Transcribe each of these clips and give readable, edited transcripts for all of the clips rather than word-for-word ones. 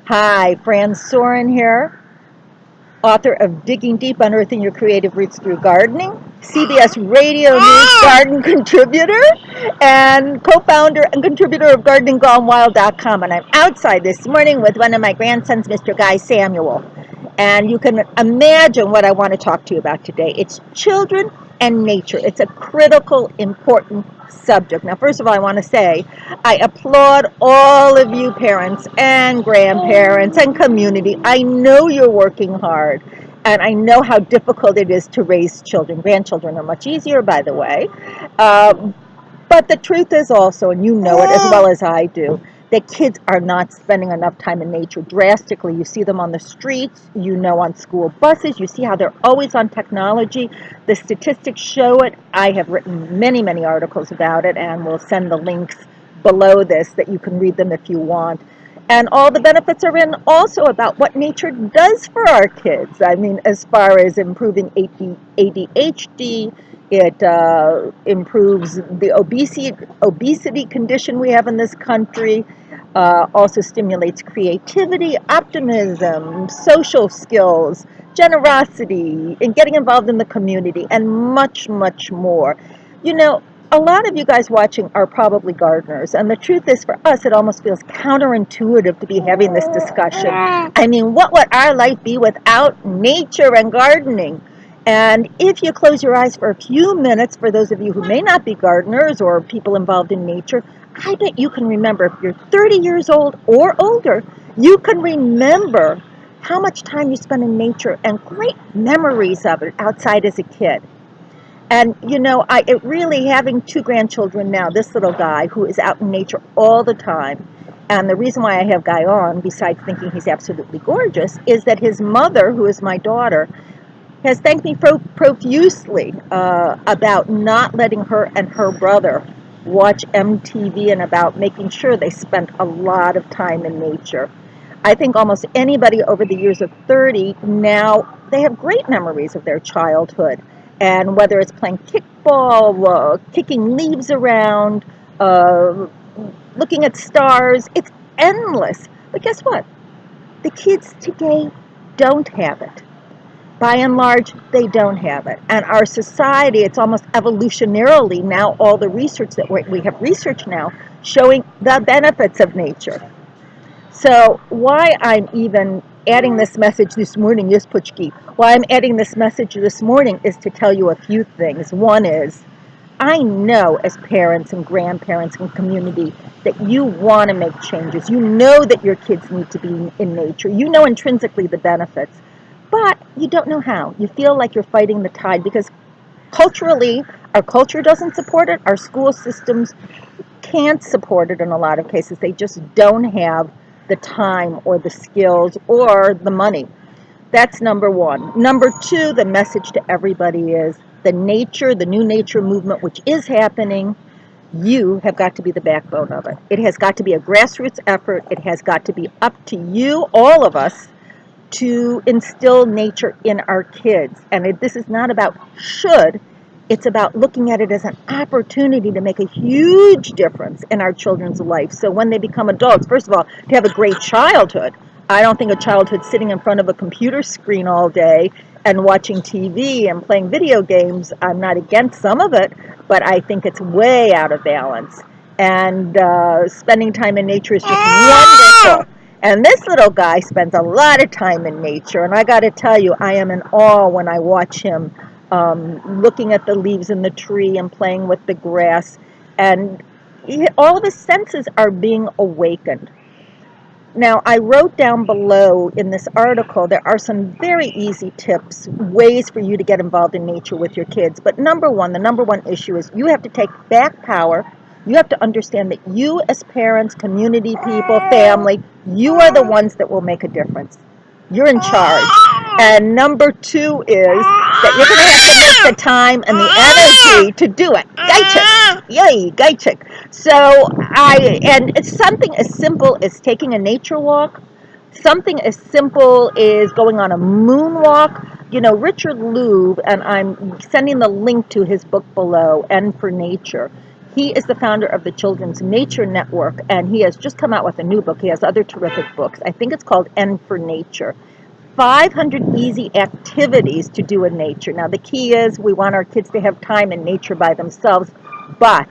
Hi, Fran Soren here, author of Digging Deep, Unearthing Your Creative Roots Through Gardening, CBS Radio News garden contributor, and co-founder and contributor of GardeningGoneWild.com. And I'm outside this morning with one of my grandsons, Mr. Guy Samuel. And you can imagine what I want to talk to you about today. It's children and nature. It's a critical, important subject. Now, first of all, I want to say I applaud all of you parents and grandparents and community. I know you're working hard, and I know how difficult it is to raise children. Grandchildren are much easier, by the way. But the truth is also, and you know it as well as I do, that kids are not spending enough time in nature drastically. You see them on the streets, you know, on school buses, you see how they're always on technology. The statistics show it. I have written many, many articles about it, and we'll send the links below this that you can read them if you want. And all the benefits are in also about what nature does for our kids. I mean, as far as improving ADHD, it improves the obesity condition we have in this country, also stimulates creativity, optimism, social skills, generosity, and getting involved in the community, and much, much more. You know, a lot of you guys watching are probably gardeners, and the truth is, for us, it almost feels counterintuitive to be having this discussion. I mean, what would our life be without nature and gardening? And if you close your eyes for a few minutes, for those of you who may not be gardeners or people involved in nature, I bet you can remember, if you're 30 years old or older, you can remember how much time you spent in nature and great memories of it outside as a kid. And you know, it really, having two grandchildren now, this little guy who is out in nature all the time, and the reason why I have Guy on, besides thinking he's absolutely gorgeous, is that his mother, who is my daughter, has thanked me profusely about not letting her and her brother watch MTV, and about making sure they spent a lot of time in nature. I think almost anybody over the years of 30 now, they have great memories of their childhood. And whether it's playing kickball, kicking leaves around, uh, looking at stars, it's endless. But guess what? The kids today don't have it. By and large, they don't have it. And our society, it's almost evolutionarily now, all the research that we have research now showing the benefits of nature. So why I'm even adding this message this morning, yes, Puchki, why I'm adding this message this morning is to tell you a few things. One is, I know as parents and grandparents and community that you want to make changes. You know that your kids need to be in nature. You know intrinsically the benefits, but you don't know how. You feel like you're fighting the tide because culturally, our culture doesn't support it. Our school systems can't support it in a lot of cases. They just don't have the time or the skills or the money. That's number one. Number two, the message to everybody is the new nature movement, which is happening, you have got to be the backbone of it. It has got to be a grassroots effort. It has got to be up to you, all of us, to instill nature in our kids. And this is not about should, it's about looking at it as an opportunity to make a huge difference in our children's life. So when they become adults, first of all, to have a great childhood. I don't think a childhood sitting in front of a computer screen all day and watching TV and playing video games, I'm not against some of it, but I think it's way out of balance. And spending time in nature is just wonderful. And this little guy spends a lot of time in nature, and I got to tell you, I am in awe when I watch him looking at the leaves in the tree and playing with the grass, and all of his senses are being awakened. Now, I wrote down below in this article, there are some very easy tips, ways for you to get involved in nature with your kids. But the number one issue is you have to take back power. You have to understand that you as parents, community people, family, you are the ones that will make a difference. You're in charge. And number two is that you're going to have to make the time and the energy to do it. Gaichik. Yay, Gaichik. And it's something as simple as taking a nature walk, something as simple as going on a moonwalk. You know, Richard Louv, and I'm sending the link to his book below, End for Nature. He is the founder of the Children's Nature Network, and he has just come out with a new book. He has other terrific books. I think it's called N for Nature. 500 easy activities to do in nature. Now, the key is we want our kids to have time in nature by themselves, but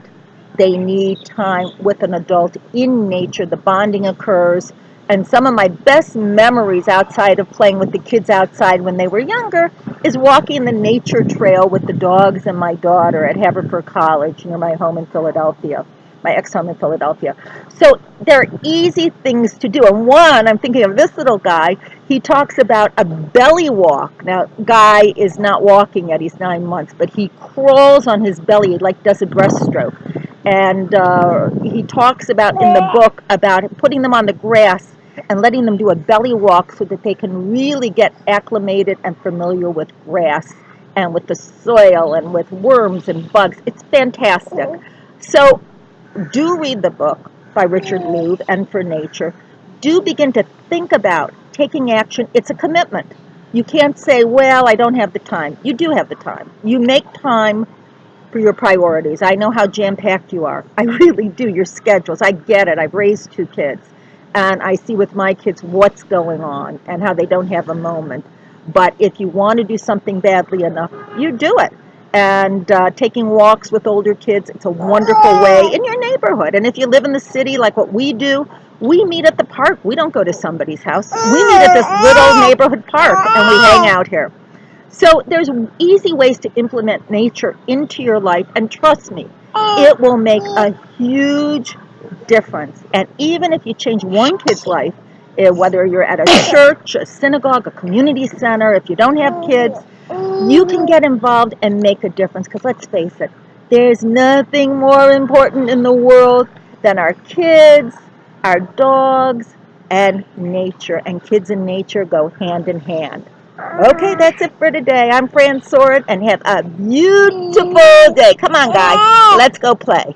they need time with an adult in nature. The bonding occurs. And some of my best memories outside of playing with the kids outside when they were younger is walking the nature trail with the dogs and my daughter at Haverford College near my home in Philadelphia, my ex-home in Philadelphia. So there are easy things to do. And one, I'm thinking of this little guy, he talks about a belly walk. Now, Guy is not walking yet, he's 9 months, but he crawls on his belly, like does a breaststroke. And he talks about in the book about putting them on the grass and letting them do a belly walk so that they can really get acclimated and familiar with grass and with the soil and with worms and bugs. It's fantastic. So do read the book by Richard Louv, N for Nature. Do begin to think about taking action. It's a commitment. You can't say, well, I don't have the time. You do have the time. You make time for your priorities. I know how jam-packed you are. I really do. Your schedules. I get it. I've raised 2 kids. And I see with my kids what's going on and how they don't have a moment. But if you want to do something badly enough, you do it. And taking walks with older kids, it's a wonderful way in your neighborhood. And if you live in the city like what we do, we meet at the park. We don't go to somebody's house. We meet at this little neighborhood park and we hang out here. So there's easy ways to implement nature into your life. And trust me, it will make a huge difference. And even if you change one kid's life, whether you're at a church, a synagogue, a community center, if you don't have kids, you can get involved and make a difference. Because let's face it, there's nothing more important in the world than our kids, our dogs, and nature. And kids and nature go hand in hand. Okay, that's it for today. I'm Fran Soren, and have a beautiful day. Come on, guys. Let's go play.